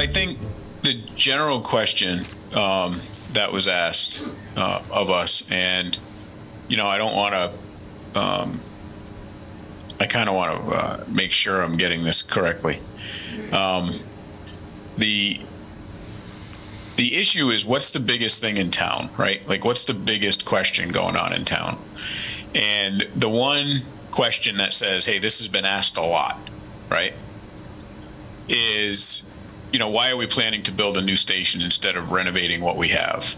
think the general question that was asked of us, and I don't want to. I kind of want to make sure I'm getting this correctly. The issue is, what's the biggest thing in town, right? Like, what's the biggest question going on in town? And the one question that says, hey, this has been asked a lot, right, is, why are we planning to build a new station instead of renovating what we have?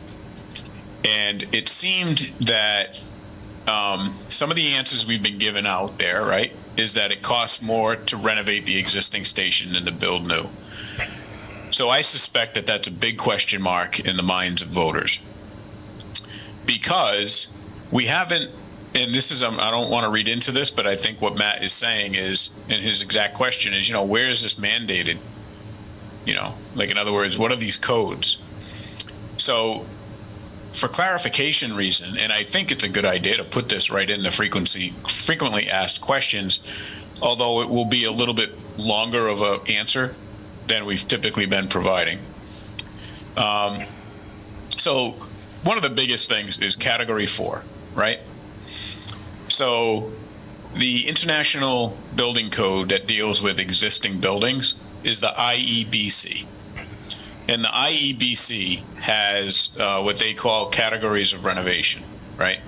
And it seemed that some of the answers we've been given out there, right, is that it costs more to renovate the existing station than to build new. So I suspect that that's a big question mark in the minds of voters, because we haven't, and this is, I don't want to read into this, but I think what Matt is saying is, and his exact question is, where is this mandated? Like, in other words, what are these codes? So for clarification reason, and I think it's a good idea to put this right in the frequently asked questions, although it will be a little bit longer of an answer than we've typically been providing. So one of the biggest things is Category 4, right? So the International Building Code that deals with existing buildings is the IEBC. And the IEBC has what they call categories of renovation, right?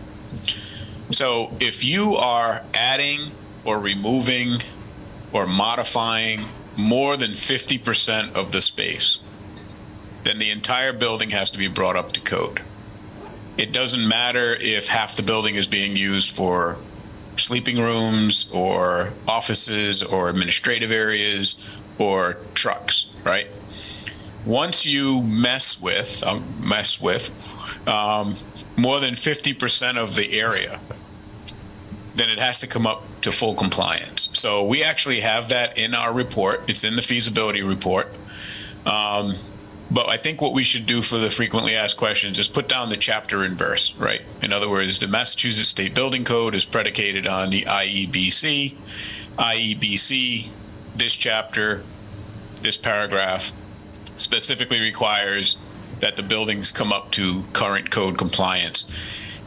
So if you are adding or removing or modifying more than 50% of the space, then the entire building has to be brought up to code. It doesn't matter if half the building is being used for sleeping rooms or offices or administrative areas or trucks, right? Once you mess with more than 50% of the area, then it has to come up to full compliance. So we actually have that in our report. It's in the feasibility report. But I think what we should do for the frequently asked questions is put down the chapter and verse, right? In other words, the Massachusetts State Building Code is predicated on the IEBC. IEBC, this chapter, this paragraph, specifically requires that the buildings come up to current code compliance.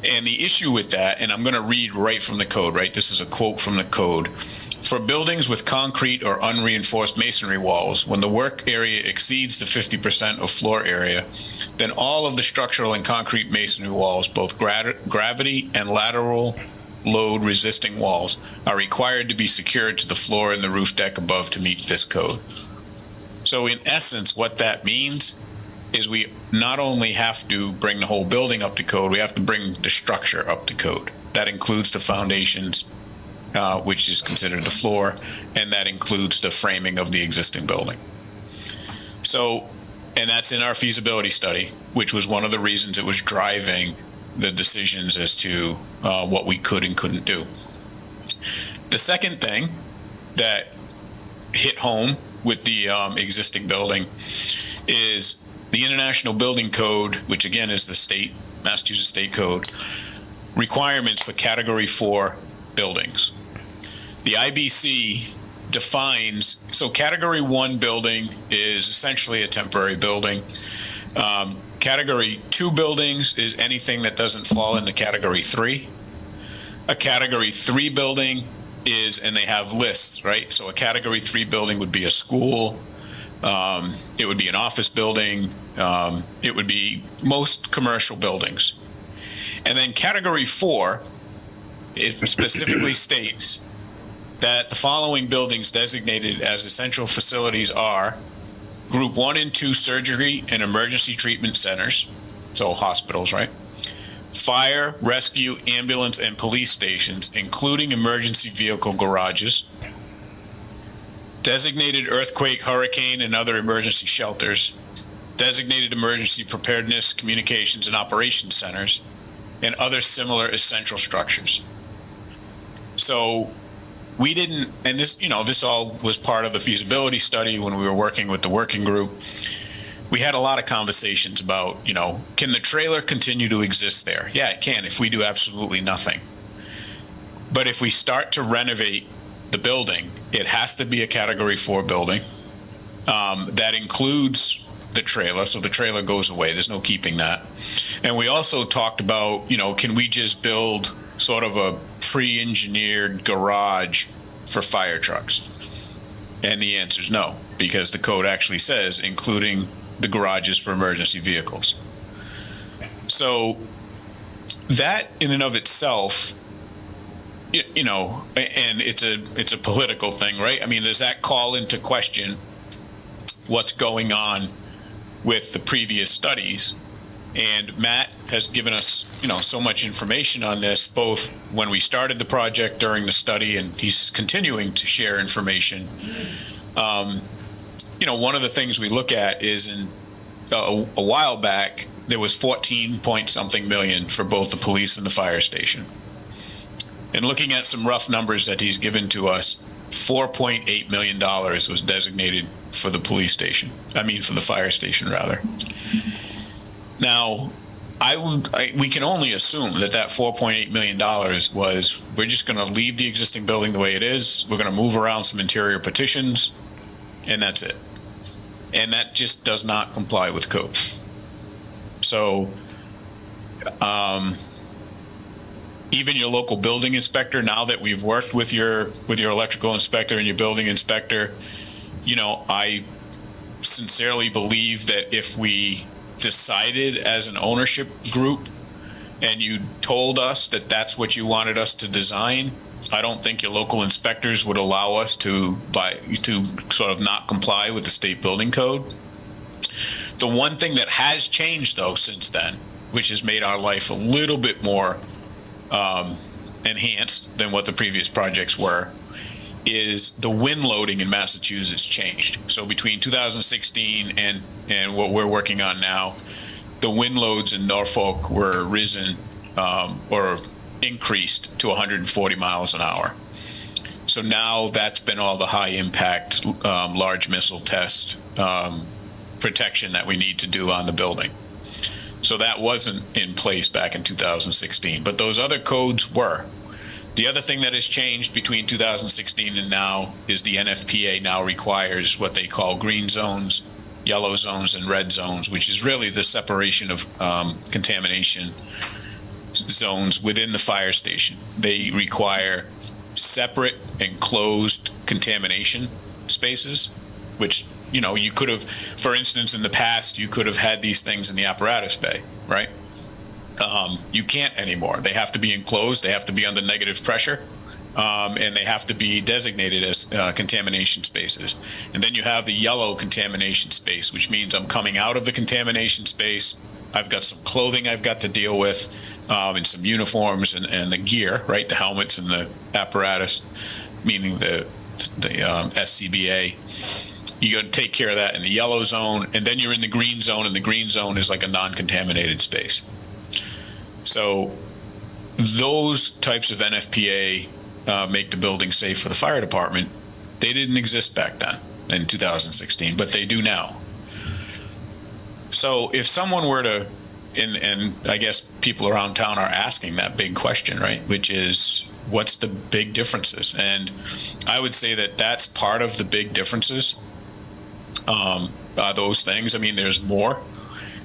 And the issue with that, and I'm going to read right from the code, right? This is a quote from the code. For buildings with concrete or unreinforced masonry walls, when the work area exceeds the 50% of floor area, then all of the structural and concrete masonry walls, both gravity and lateral load resisting walls, are required to be secured to the floor and the roof deck above to meet this code. So in essence, what that means is we not only have to bring the whole building up to code, we have to bring the structure up to code. That includes the foundations, which is considered the floor, and that includes the framing of the existing building. So, and that's in our feasibility study, which was one of the reasons it was driving the decisions as to what we could and couldn't do. The second thing that hit home with the existing building is the International Building Code, which again is the Massachusetts State Code, requirements for Category 4 buildings. The IBC defines, so Category 1 building is essentially a temporary building. Category 2 buildings is anything that doesn't fall into Category 3. A Category 3 building is, and they have lists, right? So a Category 3 building would be a school, it would be an office building, it would be most commercial buildings. And then Category 4, it specifically states that the following buildings designated as essential facilities are Group 1 and 2 surgery and emergency treatment centers, so hospitals, right? Fire, rescue, ambulance, and police stations, including emergency vehicle garages. Designated earthquake, hurricane, and other emergency shelters. Designated emergency preparedness, communications, and operations centers, and other similar essential structures. So we didn't, and this all was part of the feasibility study when we were working with the working group. We had a lot of conversations about, can the trailer continue to exist there? Yeah, it can if we do absolutely nothing. But if we start to renovate the building, it has to be a Category 4 building. That includes the trailer, so the trailer goes away. There's no keeping that. And we also talked about, can we just build sort of a pre-engineered garage for fire trucks? And the answer is no, because the code actually says including the garages for emergency vehicles. So that in and of itself, and it's a political thing, right? I mean, does that call into question what's going on with the previous studies? And Matt has given us, so much information on this, both when we started the project, during the study, and he's continuing to share information. One of the things we look at is a while back, there was 14 point something million for both the police and the fire station. And looking at some rough numbers that he's given to us, $4.8 million was designated for the police station. For the fire station, rather. Now, we can only assume that $4.8 million was, we're just going to leave the existing building the way it is. We're going to move around some interior partitions, and that's it. And that just does not comply with code. So, even your local building inspector, now that we've worked with your electrical inspector and your building inspector, I sincerely believe that if we decided as an ownership group and you told us that that's what you wanted us to design, I don't think your local inspectors would allow us to sort of not comply with the state building code. The one thing that has changed, though, since then, which has made our life a little bit more enhanced than what the previous projects were, is the wind loading in Massachusetts changed. So between 2016 and what we're working on now, the wind loads in Norfolk were risen or increased to 140 miles an hour. So now that's been all the high impact large missile test protection that we need to do on the building. So that wasn't in place back in 2016, but those other codes were. The other thing that has changed between 2016 and now is the NFPA now requires what they call green zones, yellow zones, and red zones, which is really the separation of contamination zones within the fire station. They require separate enclosed contamination spaces, which, you could have, for instance, in the past, you could have had these things in the apparatus bay, right? You can't anymore. They have to be enclosed. They have to be under negative pressure, and they have to be designated as contamination spaces. And then you have the yellow contamination space, which means I'm coming out of the contamination space. I've got some clothing I've got to deal with, and some uniforms and the gear, right? The helmets and the apparatus, meaning the SCBA. You got to take care of that in the yellow zone, and then you're in the green zone, and the green zone is like a non-contaminated space. So those types of NFPA make the building safe for the fire department. They didn't exist back then in 2016, but they do now. So if someone were to, and I guess people around town are asking that big question, right? Which is, what's the big differences? And I would say that that's part of the big differences. Those things. There's more,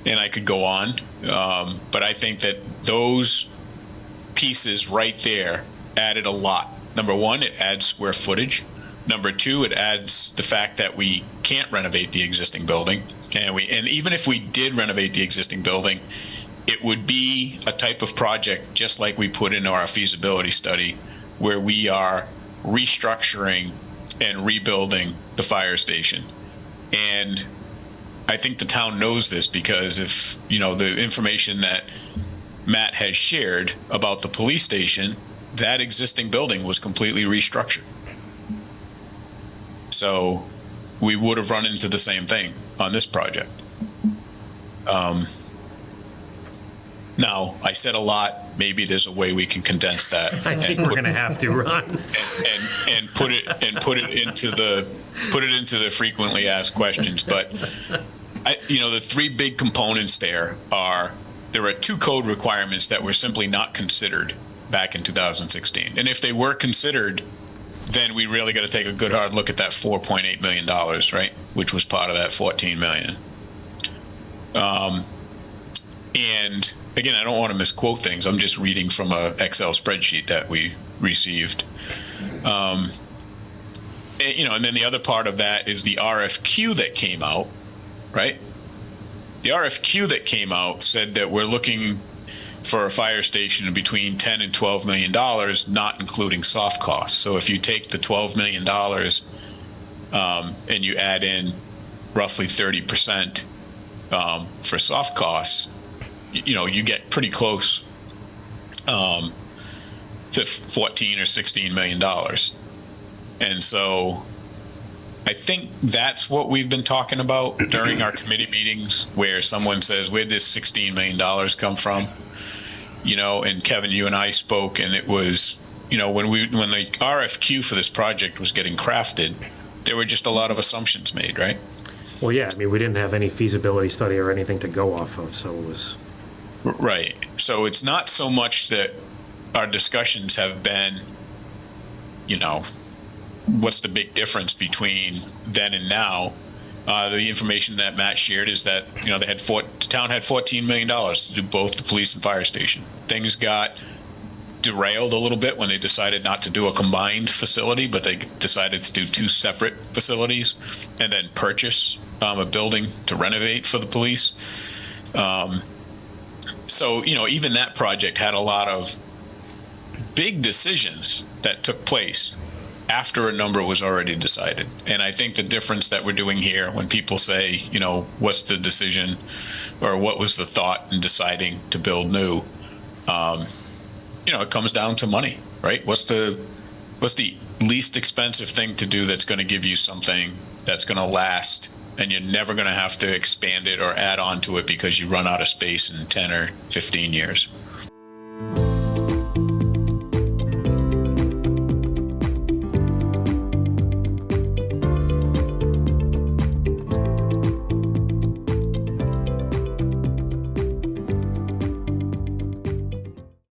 and I could go on, but I think that those pieces right there added a lot. Number one, it adds square footage. Number two, it adds the fact that we can't renovate the existing building, and even if we did renovate the existing building, it would be a type of project just like we put into our feasibility study, where we are restructuring and rebuilding the fire station. And I think the town knows this, because if, the information that Matt has shared about the police station, that existing building was completely restructured. So we would have run into the same thing on this project. Now, I said a lot. Maybe there's a way we can condense that. I think we're going to have to, Ron. and put it into the frequently asked questions. But the three big components there are two code requirements that were simply not considered back in 2016. And if they were considered, then we really got to take a good hard look at that $4.8 million, right? Which was part of that 14 million. And again, I don't want to misquote things. I'm just reading from a Excel spreadsheet that we received. And then the other part of that is the RFQ that came out, right? The RFQ that came out said that we're looking for a fire station of between $10 and $12 million, not including soft costs. So if you take the $12 million and you add in roughly 30% for soft costs, you get pretty close to 14 or $16 million. And so I think that's what we've been talking about during our committee meetings, where someone says, where'd this $16 million come from? And Kevin, you and I spoke, and it was, when the RFQ for this project was getting crafted, there were just a lot of assumptions made, right? Well, yeah, I mean, we didn't have any feasibility study or anything to go off of, so it was... Right. So it's not so much that our discussions have been, what's the big difference between then and now? The information that Matt shared is that, the town had $14 million to do both the police and fire station. Things got derailed a little bit when they decided not to do a combined facility, but they decided to do two separate facilities and then purchase a building to renovate for the police. So, even that project had a lot of big decisions that took place after a number was already decided. And I think the difference that we're doing here, when people say, what's the decision or what was the thought in deciding to build new, it comes down to money, right? What's the least expensive thing to do that's going to give you something that's going to last, and you're never going to have to expand it or add on to it because you run out of space in 10 or 15 years.